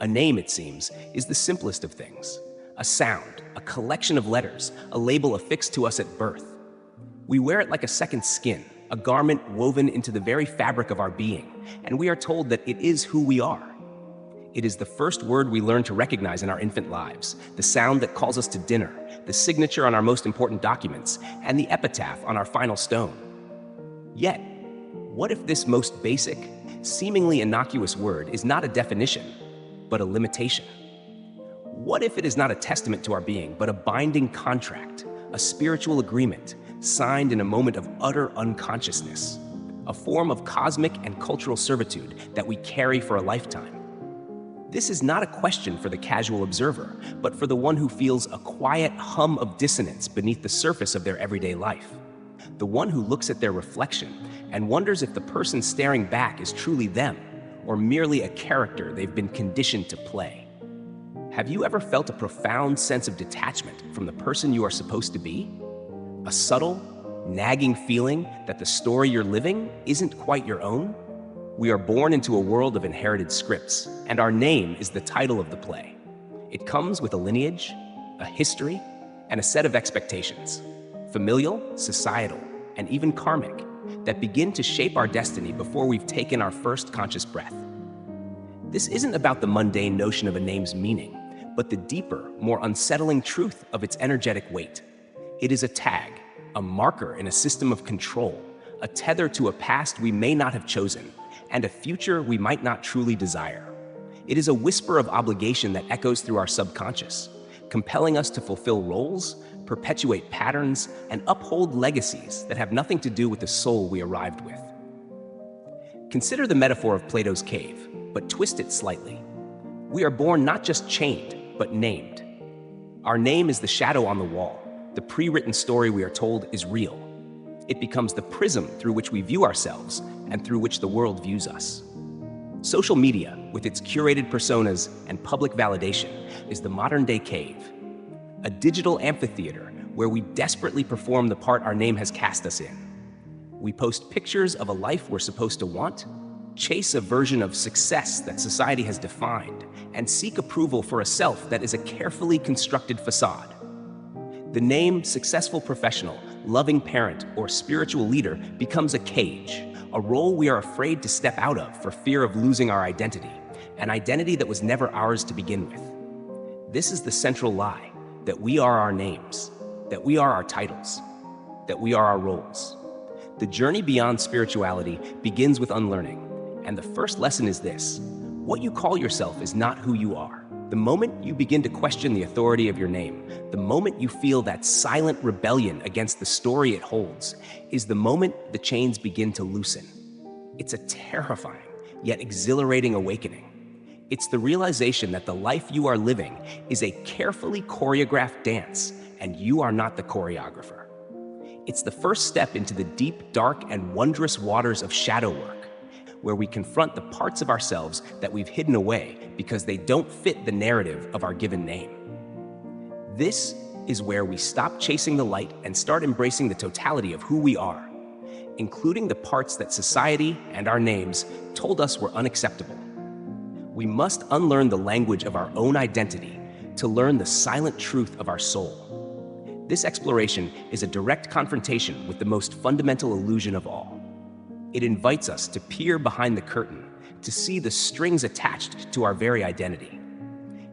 A name, it seems, is the simplest of things. A sound, a collection of letters, a label affixed to us at birth. We wear it like a second skin, a garment woven into the very fabric of our being, and we are told that it is who we are. It is the first word we learn to recognize in our infant lives, the sound that calls us to dinner, the signature on our most important documents, and the epitaph on our final stone. Yet, what if this most basic, seemingly innocuous word is not a definition, but a limitation? What if it is not a testament to our being, but a binding contract, a spiritual agreement signed in a moment of utter unconsciousness, a form of cosmic and cultural servitude that we carry for a lifetime? This is not a question for the casual observer, but for the one who feels a quiet hum of dissonance beneath the surface of their everyday life. The one who looks at their reflection and wonders if the person staring back is truly them, or merely a character they've been conditioned to play. Have you ever felt a profound sense of detachment from the person you are supposed to be? A subtle, nagging feeling that the story you're living isn't quite your own? We are born into a world of inherited scripts, and our name is the title of the play. It comes with a lineage, a history, and a set of expectations, familial, societal, and even karmic, that begin to shape our destiny before we've taken our first conscious breath. This isn't about the mundane notion of a name's meaning, but the deeper, more unsettling truth of its energetic weight. It is a tag, a marker in a system of control, a tether to a past we may not have chosen, and a future we might not truly desire. It is a whisper of obligation that echoes through our subconscious, compelling us to fulfill roles, perpetuate patterns, and uphold legacies that have nothing to do with the soul we arrived with. Consider the metaphor of Plato's cave, but twist it slightly. We are born not just chained, but named. Our name is the shadow on the wall. The pre-written story we are told is real. It becomes the prism through which we view ourselves and through which the world views us. Social media, with its curated personas and public validation, is the modern-day cave. A digital amphitheater where we desperately perform the part our name has cast us in. We post pictures of a life we're supposed to want, chase a version of success that society has defined, and seek approval for a self that is a carefully constructed facade. The name successful professional, loving parent, or spiritual leader becomes a cage, a role we are afraid to step out of for fear of losing our identity, an identity that was never ours to begin with. This is the central lie, that we are our names, that we are our titles, that we are our roles. The journey beyond spirituality begins with unlearning, and the first lesson is this: what you call yourself is not who you are. The moment you begin to question the authority of your name, the moment you feel that silent rebellion against the story it holds, is the moment the chains begin to loosen. It's a terrifying, yet exhilarating awakening. It's the realization that the life you are living is a carefully choreographed dance, and you are not the choreographer. It's the first step into the deep, dark, and wondrous waters of shadow work, where we confront the parts of ourselves that we've hidden away because they don't fit the narrative of our given name. This is where we stop chasing the light and start embracing the totality of who we are, including the parts that society and our names told us were unacceptable. We must unlearn the language of our own identity to learn the silent truth of our soul. This exploration is a direct confrontation with the most fundamental illusion of all. It invites us to peer behind the curtain, to see the strings attached to our very identity.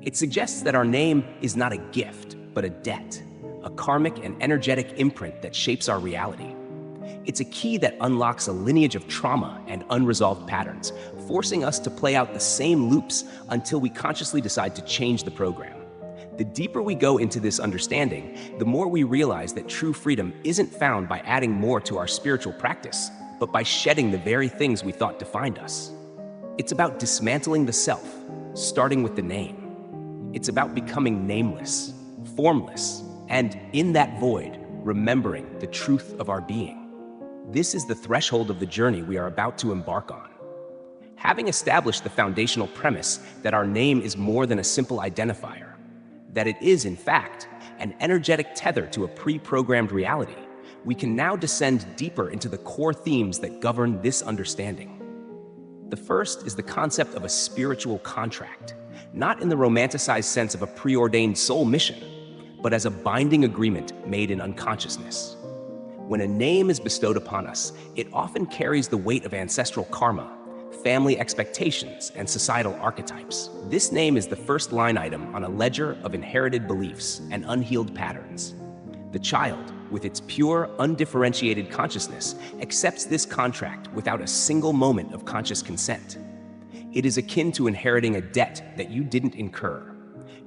It suggests that our name is not a gift, but a debt, a karmic and energetic imprint that shapes our reality. It's a key that unlocks a lineage of trauma and unresolved patterns, forcing us to play out the same loops until we consciously decide to change the program. The deeper we go into this understanding, the more we realize that true freedom isn't found by adding more to our spiritual practice, but by shedding the very things we thought defined us. It's about dismantling the self, starting with the name. It's about becoming nameless, formless, and in that void, remembering the truth of our being. This is the threshold of the journey we are about to embark on. Having established the foundational premise that our name is more than a simple identifier, that it is, in fact, an energetic tether to a pre-programmed reality, we can now descend deeper into the core themes that govern this understanding. The first is the concept of a spiritual contract, not in the romanticized sense of a preordained soul mission, but as a binding agreement made in unconsciousness. When a name is bestowed upon us, it often carries the weight of ancestral karma, family expectations, and societal archetypes. This name is the first line item on a ledger of inherited beliefs and unhealed patterns. The child, with its pure, undifferentiated consciousness, accepts this contract without a single moment of conscious consent. It is akin to inheriting a debt that you didn't incur.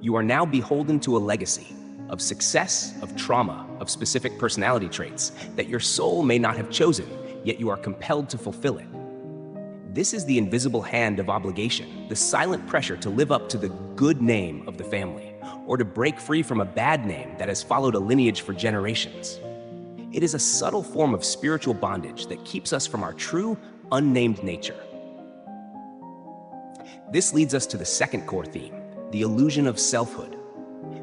You are now beholden to a legacy of success, of trauma, of specific personality traits that your soul may not have chosen, yet you are compelled to fulfill it. This is the invisible hand of obligation, the silent pressure to live up to the good name of the family, or to break free from a bad name that has followed a lineage for generations. It is a subtle form of spiritual bondage that keeps us from our true, unnamed nature. This leads us to the second core theme, the illusion of selfhood.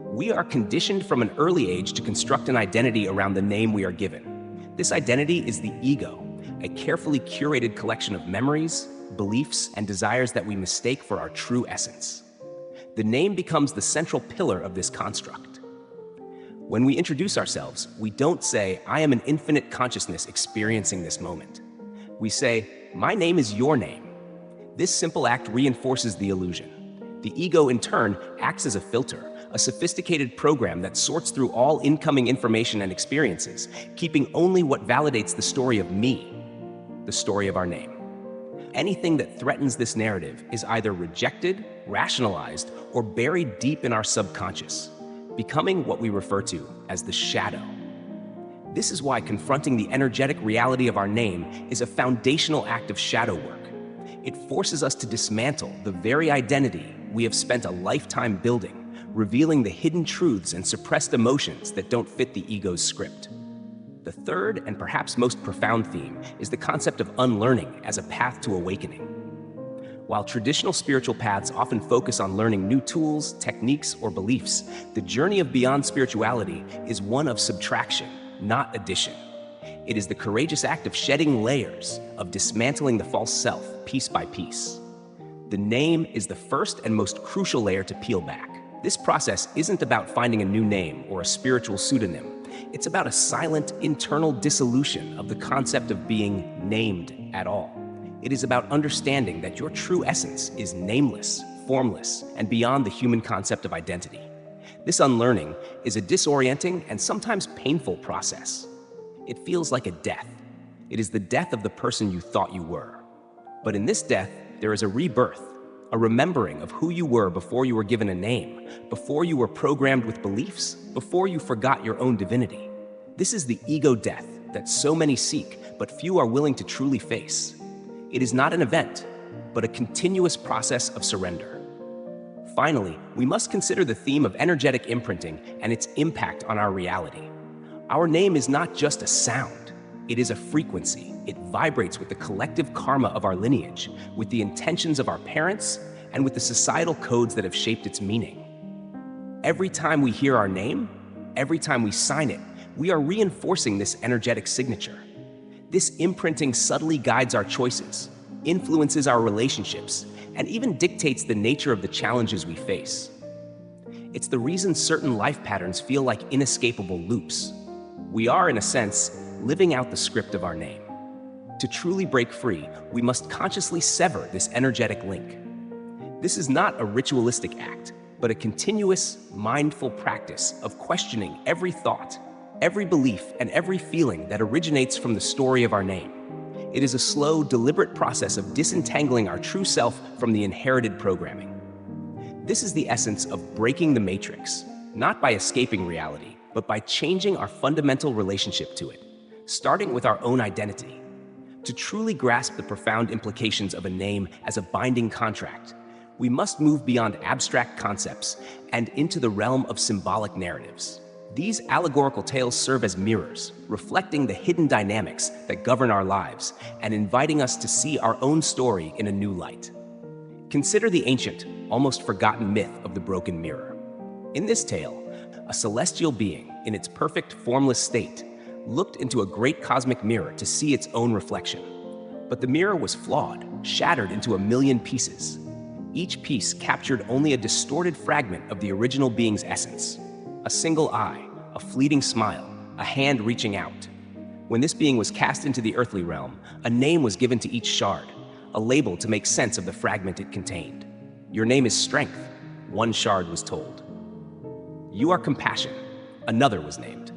We are conditioned from an early age to construct an identity around the name we are given. This identity is the ego, a carefully curated collection of memories, beliefs, and desires that we mistake for our true essence. The name becomes the central pillar of this construct. When we introduce ourselves, we don't say, "I am an infinite consciousness experiencing this moment." We say, "My name is your name." This simple act reinforces the illusion. The ego, in turn, acts as a filter, a sophisticated program that sorts through all incoming information and experiences, keeping only what validates the story of me, the story of our name. Anything that threatens this narrative is either rejected, rationalized, or buried deep in our subconscious, becoming what we refer to as the shadow. This is why confronting the energetic reality of our name is a foundational act of shadow work. It forces us to dismantle the very identity we have spent a lifetime building, revealing the hidden truths and suppressed emotions that don't fit the ego's script. The third and perhaps most profound theme is the concept of unlearning as a path to awakening. While traditional spiritual paths often focus on learning new tools, techniques, or beliefs, the journey of beyond spirituality is one of subtraction, not addition. It is the courageous act of shedding layers, of dismantling the false self piece by piece. The name is the first and most crucial layer to peel back. This process isn't about finding a new name or a spiritual pseudonym. It's about a silent, internal dissolution of the concept of being named at all. It is about understanding that your true essence is nameless, formless, and beyond the human concept of identity. This unlearning is a disorienting and sometimes painful process. It feels like a death. It is the death of the person you thought you were. But in this death, there is a rebirth, a remembering of who you were before you were given a name, before you were programmed with beliefs, before you forgot your own divinity. This is the ego death that so many seek, but few are willing to truly face. It is not an event, but a continuous process of surrender. Finally, we must consider the theme of energetic imprinting and its impact on our reality. Our name is not just a sound, it is a frequency. It vibrates with the collective karma of our lineage, with the intentions of our parents, and with the societal codes that have shaped its meaning. Every time we hear our name, every time we sign it, we are reinforcing this energetic signature. This imprinting subtly guides our choices, influences our relationships, and even dictates the nature of the challenges we face. It's the reason certain life patterns feel like inescapable loops. We are, in a sense, living out the script of our name. To truly break free, we must consciously sever this energetic link. This is not a ritualistic act, but a continuous, mindful practice of questioning every thought, every belief, and every feeling that originates from the story of our name. It is a slow, deliberate process of disentangling our true self from the inherited programming. This is the essence of breaking the matrix, not by escaping reality, but by changing our fundamental relationship to it, starting with our own identity. To truly grasp the profound implications of a name as a binding contract, we must move beyond abstract concepts and into the realm of symbolic narratives. These allegorical tales serve as mirrors, reflecting the hidden dynamics that govern our lives and inviting us to see our own story in a new light. Consider the ancient, almost forgotten myth of the broken mirror. In this tale, a celestial being, in its perfect, formless state, looked into a great cosmic mirror to see its own reflection. But the mirror was flawed, shattered into a million pieces. Each piece captured only a distorted fragment of the original being's essence. A single eye, a fleeting smile, a hand reaching out. When this being was cast into the earthly realm, a name was given to each shard, a label to make sense of the fragment it contained. Your name is strength, one shard was told. You are compassion, another was named.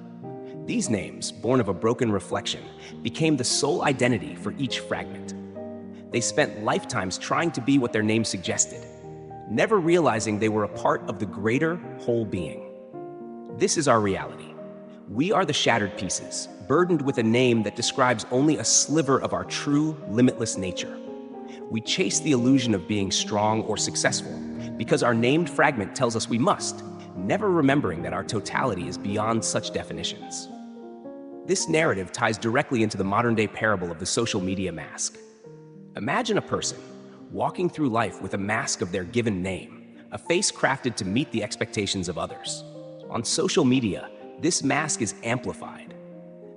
These names, born of a broken reflection, became the sole identity for each fragment. They spent lifetimes trying to be what their name suggested, never realizing they were a part of the greater whole being. This is our reality. We are the shattered pieces, burdened with a name that describes only a sliver of our true, limitless nature. We chase the illusion of being strong or successful because our named fragment tells us we must, never remembering that our totality is beyond such definitions. This narrative ties directly into the modern-day parable of the social media mask. Imagine a person walking through life with a mask of their given name, a face crafted to meet the expectations of others. On social media, this mask is amplified.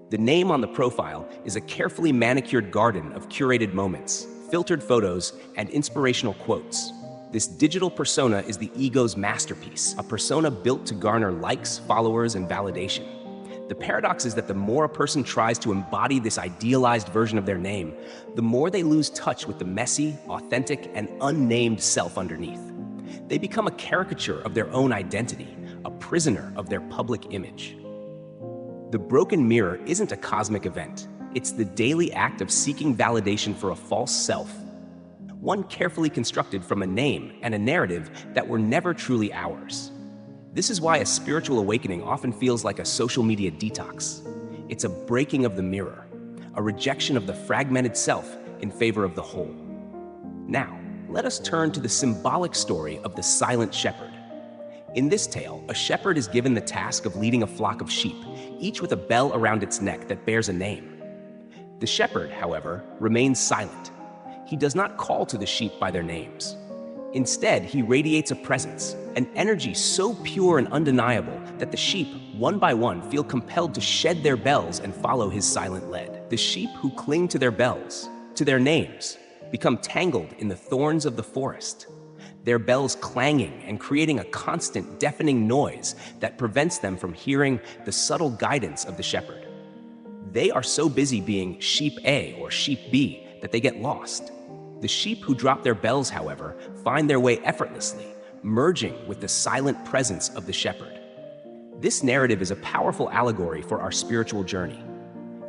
The name on the profile is a carefully manicured garden of curated moments, filtered photos, and inspirational quotes. This digital persona is the ego's masterpiece, a persona built to garner likes, followers, and validation. The paradox is that the more a person tries to embody this idealized version of their name, the more they lose touch with the messy, authentic, and unnamed self underneath. They become a caricature of their own identity, a prisoner of their public image. The broken mirror isn't a cosmic event. It's the daily act of seeking validation for a false self, one carefully constructed from a name and a narrative that were never truly ours. This is why a spiritual awakening often feels like a social media detox. It's a breaking of the mirror, a rejection of the fragmented self in favor of the whole. Now, let us turn to the symbolic story of the silent shepherd. In this tale, a shepherd is given the task of leading a flock of sheep, each with a bell around its neck that bears a name. The shepherd, however, remains silent. He does not call to the sheep by their names. Instead, he radiates a presence, an energy so pure and undeniable that the sheep, one by one, feel compelled to shed their bells and follow his silent lead. The sheep who cling to their bells, to their names, become tangled in the thorns of the forest, their bells clanging and creating a constant, deafening noise that prevents them from hearing the subtle guidance of the shepherd. They are so busy being sheep A or sheep B that they get lost. The sheep who drop their bells, however, find their way effortlessly, merging with the silent presence of the shepherd. This narrative is a powerful allegory for our spiritual journey.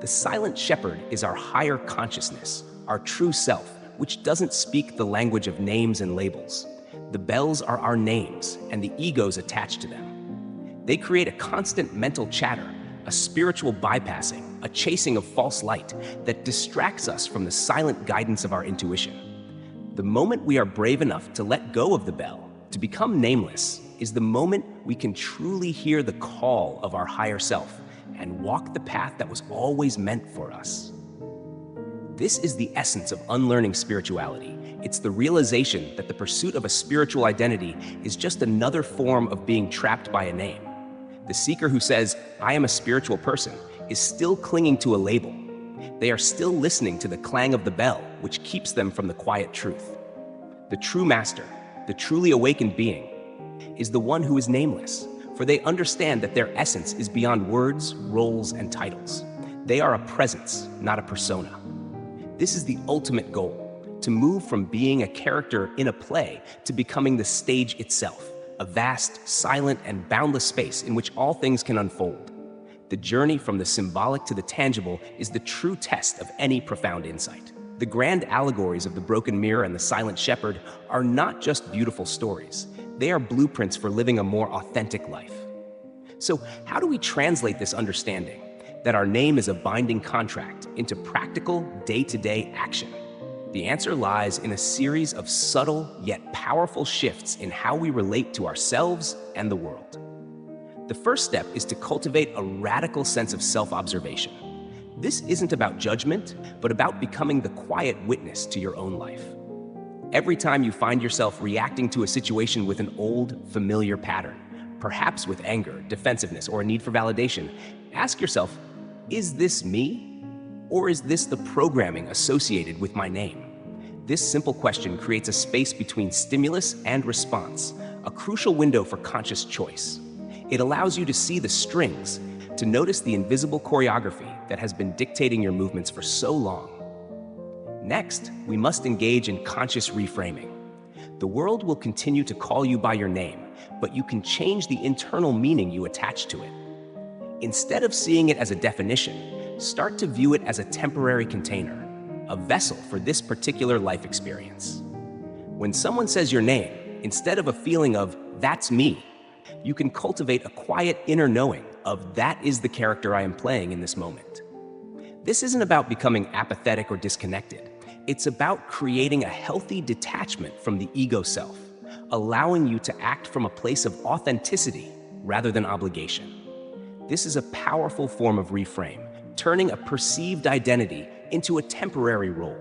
The silent shepherd is our higher consciousness, our true self, which doesn't speak the language of names and labels. The bells are our names and the egos attached to them. They create a constant mental chatter, a spiritual bypassing, a chasing of false light that distracts us from the silent guidance of our intuition. The moment we are brave enough to let go of the bell, to become nameless, is the moment we can truly hear the call of our higher self and walk the path that was always meant for us. This is the essence of unlearning spirituality. It's the realization that the pursuit of a spiritual identity is just another form of being trapped by a name. The seeker who says, "I am a spiritual person," is still clinging to a label. They are still listening to the clang of the bell, which keeps them from the quiet truth. The true master, the truly awakened being, is the one who is nameless, for they understand that their essence is beyond words, roles, and titles. They are a presence, not a persona. This is the ultimate goal, to move from being a character in a play to becoming the stage itself, a vast, silent, and boundless space in which all things can unfold. The journey from the symbolic to the tangible is the true test of any profound insight. The grand allegories of the broken mirror and the silent shepherd are not just beautiful stories. They are blueprints for living a more authentic life. So, how do we translate this understanding that our name is a binding contract into practical, day-to-day action? The answer lies in a series of subtle yet powerful shifts in how we relate to ourselves and the world. The first step is to cultivate a radical sense of self-observation. This isn't about judgment, but about becoming the quiet witness to your own life. Every time you find yourself reacting to a situation with an old, familiar pattern, perhaps with anger, defensiveness, or a need for validation, ask yourself, is this me? Or is this the programming associated with my name? This simple question creates a space between stimulus and response, a crucial window for conscious choice. It allows you to see the strings, to notice the invisible choreography that has been dictating your movements for so long. Next, we must engage in conscious reframing. The world will continue to call you by your name, but you can change the internal meaning you attach to it. Instead of seeing it as a definition, start to view it as a temporary container, a vessel for this particular life experience. When someone says your name, instead of a feeling of, "That's me," you can cultivate a quiet inner knowing of, "That is the character I am playing in this moment." This isn't about becoming apathetic or disconnected. It's about creating a healthy detachment from the ego self, allowing you to act from a place of authenticity rather than obligation. This is a powerful form of reframe, turning a perceived identity into a temporary role.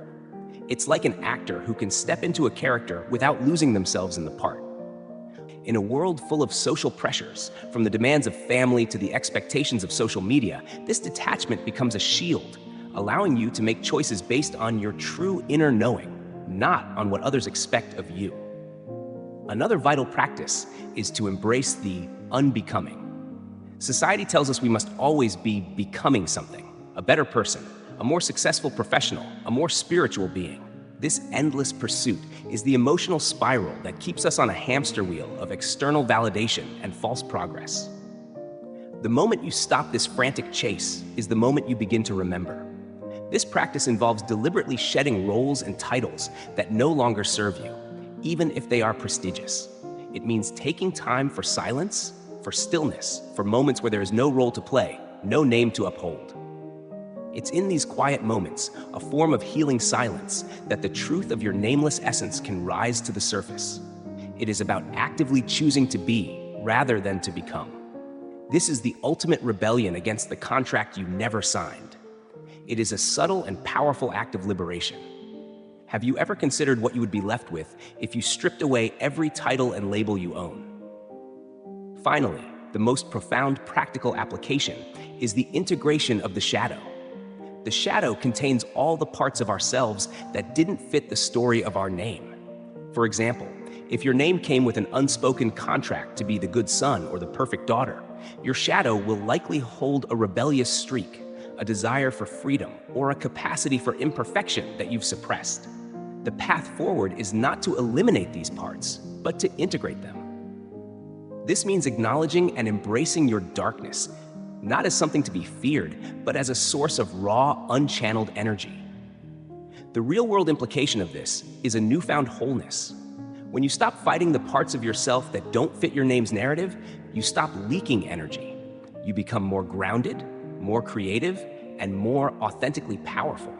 It's like an actor who can step into a character without losing themselves in the part. In a world full of social pressures, from the demands of family to the expectations of social media, this detachment becomes a shield, allowing you to make choices based on your true inner knowing, not on what others expect of you. Another vital practice is to embrace the unbecoming. Society tells us we must always be becoming something, a better person, a more successful professional, a more spiritual being. This endless pursuit is the emotional spiral that keeps us on a hamster wheel of external validation and false progress. The moment you stop this frantic chase is the moment you begin to remember. This practice involves deliberately shedding roles and titles that no longer serve you, even if they are prestigious. It means taking time for silence, for stillness, for moments where there is no role to play, no name to uphold. It's in these quiet moments, a form of healing silence, that the truth of your nameless essence can rise to the surface. It is about actively choosing to be rather than to become. This is the ultimate rebellion against the contract you never signed. It is a subtle and powerful act of liberation. Have you ever considered what you would be left with if you stripped away every title and label you own? Finally, the most profound practical application is the integration of the shadow. The shadow contains all the parts of ourselves that didn't fit the story of our name. For example, if your name came with an unspoken contract to be the good son or the perfect daughter, your shadow will likely hold a rebellious streak, a desire for freedom, or a capacity for imperfection that you've suppressed. The path forward is not to eliminate these parts, but to integrate them. This means acknowledging and embracing your darkness, not as something to be feared, but as a source of raw, unchanneled energy. The real-world implication of this is a newfound wholeness. When you stop fighting the parts of yourself that don't fit your name's narrative, you stop leaking energy. You become more grounded, more creative, and more authentically powerful.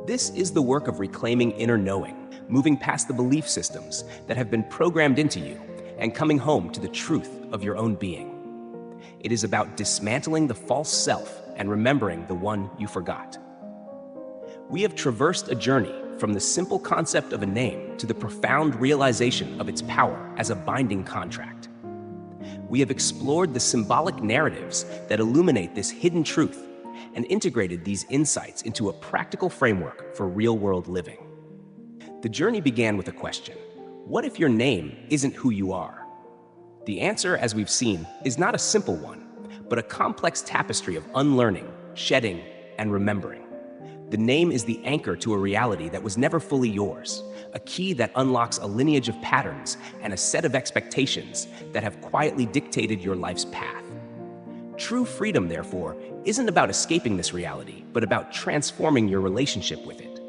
This is the work of reclaiming inner knowing, moving past the belief systems that have been programmed into you, and coming home to the truth of your own being. It is about dismantling the false self and remembering the one you forgot. We have traversed a journey from the simple concept of a name to the profound realization of its power as a binding contract. We have explored the symbolic narratives that illuminate this hidden truth and integrated these insights into a practical framework for real-world living. The journey began with a question: what if your name isn't who you are? The answer, as we've seen, is not a simple one, but a complex tapestry of unlearning, shedding, and remembering. The name is the anchor to a reality that was never fully yours, a key that unlocks a lineage of patterns and a set of expectations that have quietly dictated your life's path. True freedom, therefore, isn't about escaping this reality, but about transforming your relationship with it.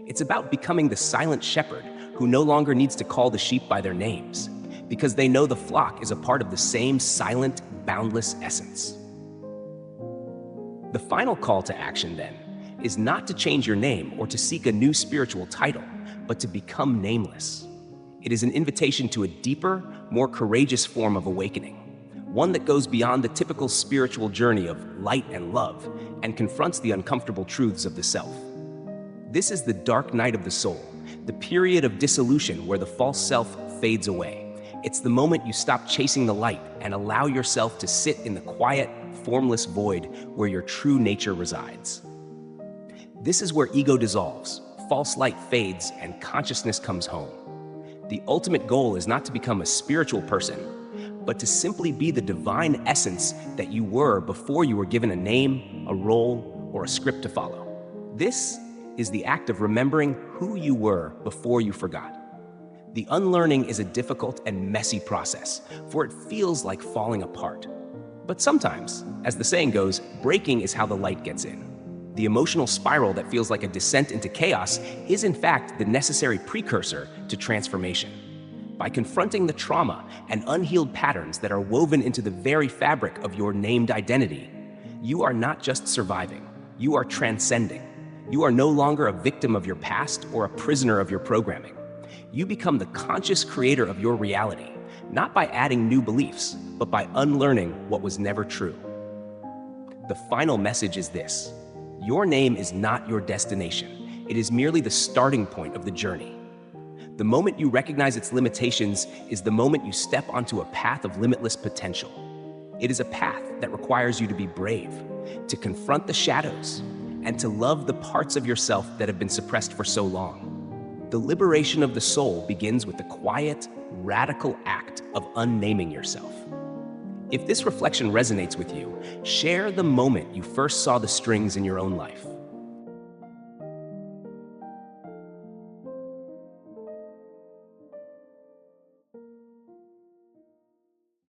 It's about becoming the silent shepherd who no longer needs to call the sheep by their names, because they know the flock is a part of the same silent, boundless essence. The final call to action, then, is not to change your name or to seek a new spiritual title, but to become nameless. It is an invitation to a deeper, more courageous form of awakening, one that goes beyond the typical spiritual journey of light and love and confronts the uncomfortable truths of the self. This is the dark night of the soul, the period of dissolution where the false self fades away. It's the moment you stop chasing the light and allow yourself to sit in the quiet, formless void where your true nature resides. This is where ego dissolves, false light fades and consciousness comes home. The ultimate goal is not to become a spiritual person, but to simply be the divine essence that you were before you were given a name, a role, or a script to follow. This is the act of remembering who you were before you forgot. The unlearning is a difficult and messy process, for it feels like falling apart. But sometimes, as the saying goes, breaking is how the light gets in. The emotional spiral that feels like a descent into chaos is in fact the necessary precursor to transformation. By confronting the trauma and unhealed patterns that are woven into the very fabric of your named identity, you are not just surviving, you are transcending. You are no longer a victim of your past or a prisoner of your programming. You become the conscious creator of your reality, not by adding new beliefs, but by unlearning what was never true. The final message is this: your name is not your destination. It is merely the starting point of the journey. The moment you recognize its limitations is the moment you step onto a path of limitless potential. It is a path that requires you to be brave, to confront the shadows, and to love the parts of yourself that have been suppressed for so long. The liberation of the soul begins with the quiet, radical act of unnaming yourself. If this reflection resonates with you, share the moment you first saw the strings in your own life.